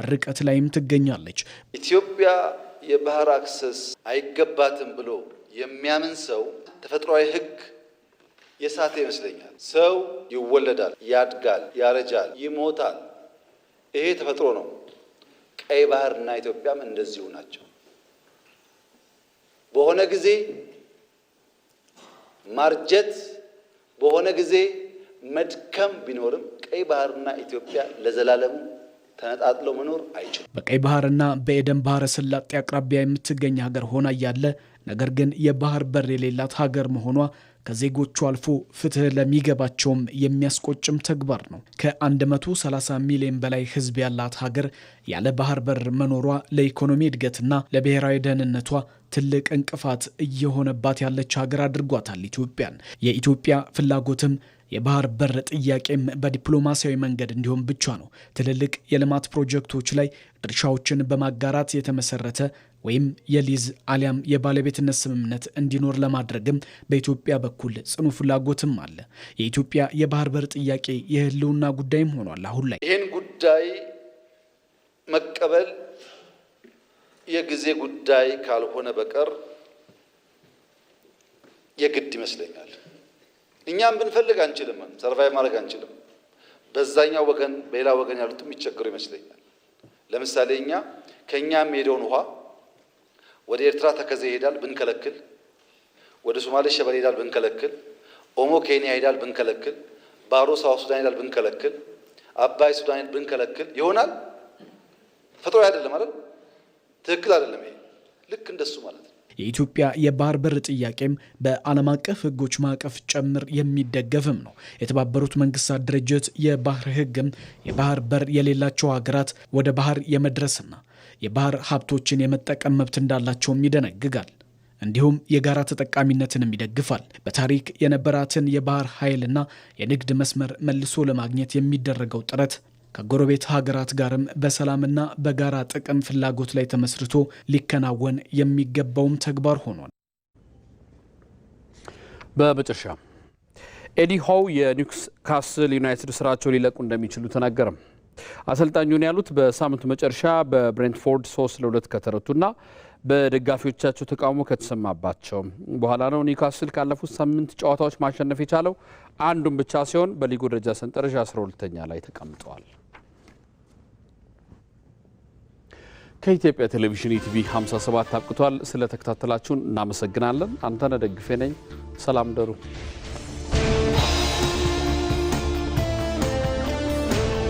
ርቀት ላይም ትገኛለች። ኢትዮጵያ የባህር አክሰስ አይገባትም ብሎ የሚያምን ሰው ተፈጥሯዊ ህግ የሳተ ይመስለኛል። ሰው ይወለዳል፣ ያድጋል፣ ያረጃል፣ ይሞታል። ይሄ ተፈጥሮ ነው። ቀይ ባህርና ኢትዮጵያም እንደዚሁ ናቸው። በሆነ ጊዜ ማርጀት በሆነ ጊዜ መድከም ቢኖርም ቀይ ባህርና ኢትዮጵያ ለዘላለሙ ተነጣጥለው መኖር አይችሉም። በቀይ ባህርና በኤደን ባህረ ሰላጤ አቅራቢያ የምትገኝ ሀገር ሆና ያለ ነገር ግን የባህር በር የሌላት ሀገር መሆኗ ከዜጎቹ አልፎ ፍትህ ለሚገባቸውም የሚያስቆጭም ተግባር ነው። ከ130 ሚሊዮን በላይ ህዝብ ያላት ሀገር ያለ ባህር በር መኖሯ ለኢኮኖሚ እድገትና ለብሔራዊ ደህንነቷ ትልቅ እንቅፋት እየሆነባት ያለች ሀገር አድርጓታል ኢትዮጵያን። የኢትዮጵያ ፍላጎትም የባህር በር ጥያቄም በዲፕሎማሲያዊ መንገድ እንዲሆን ብቻ ነው። ትልልቅ የልማት ፕሮጀክቶች ላይ ድርሻዎችን በማጋራት የተመሰረተ ወይም የሊዝ አሊያም የባለቤትነት ስምምነት እንዲኖር ለማድረግም በኢትዮጵያ በኩል ጽኑ ፍላጎትም አለ። የኢትዮጵያ የባህር በር ጥያቄ የህልውና ጉዳይም ሆኗል። አሁን ላይ ይህን ጉዳይ መቀበል የጊዜ ጉዳይ ካልሆነ በቀር የግድ ይመስለኛል። እኛም ብንፈልግ አንችልም፣ ሰርቫይቭ ማድረግ አንችልም። በዛኛው ወገን በሌላ ወገን ያሉትም የሚቸገሩ ይመስለኛል። ለምሳሌ እኛ ከኛ የሚሄደውን ውሃ ወደ ኤርትራ ተከዜ ይሄዳል ብንከለክል፣ ወደ ሶማሌ ሸበሌ ይሄዳል ብንከለክል፣ ኦሞ ኬንያ ይሄዳል ብንከለክል፣ ባሮ ሳውት ሱዳን ይሄዳል ብንከለክል፣ አባይ ሱዳን ብንከለክል ይሆናል? ተፈጥሯዊ አይደለም አይደል? ትክክል አይደለም። ይሄ ልክ እንደሱ ማለት ነው። የኢትዮጵያ የባህር በር ጥያቄም በዓለም አቀፍ ሕጎች ማዕቀፍ ጭምር የሚደገፍም ነው። የተባበሩት መንግስታት ድርጅት የባህር ሕግም የባህር በር የሌላቸው ሀገራት ወደ ባህር የመድረስና የባህር ሀብቶችን የመጠቀም መብት እንዳላቸውም ይደነግጋል። እንዲሁም የጋራ ተጠቃሚነትንም ይደግፋል። በታሪክ የነበራትን የባህር ኃይልና የንግድ መስመር መልሶ ለማግኘት የሚደረገው ጥረት ከጎረቤት ሀገራት ጋርም በሰላምና በጋራ ጥቅም ፍላጎት ላይ ተመስርቶ ሊከናወን የሚገባውም ተግባር ሆኗል። በመጨረሻ ኤዲ ሆው የኒውካስል ዩናይትድ ስራቸው ሊለቁ እንደሚችሉ ተናገረም። አሰልጣኙን ያሉት በሳምንቱ መጨረሻ በብሬንትፎርድ 3-2 ከተረቱና በደጋፊዎቻቸው ተቃውሞ ከተሰማባቸው በኋላ ነው። ኒውካስል ካለፉት 8 ጨዋታዎች ማሸነፍ የቻለው አንዱን ብቻ ሲሆን በሊጉ ደረጃ ሰንጠረዥ 12ኛ ላይ ተቀምጠዋል። ከኢትዮጵያ ቴሌቪዥን ኢቲቪ 57 አብቅቷል። ስለተከታተላችሁን እናመሰግናለን። አንተነህ ደግፌ ነኝ። ሰላም ደሩ።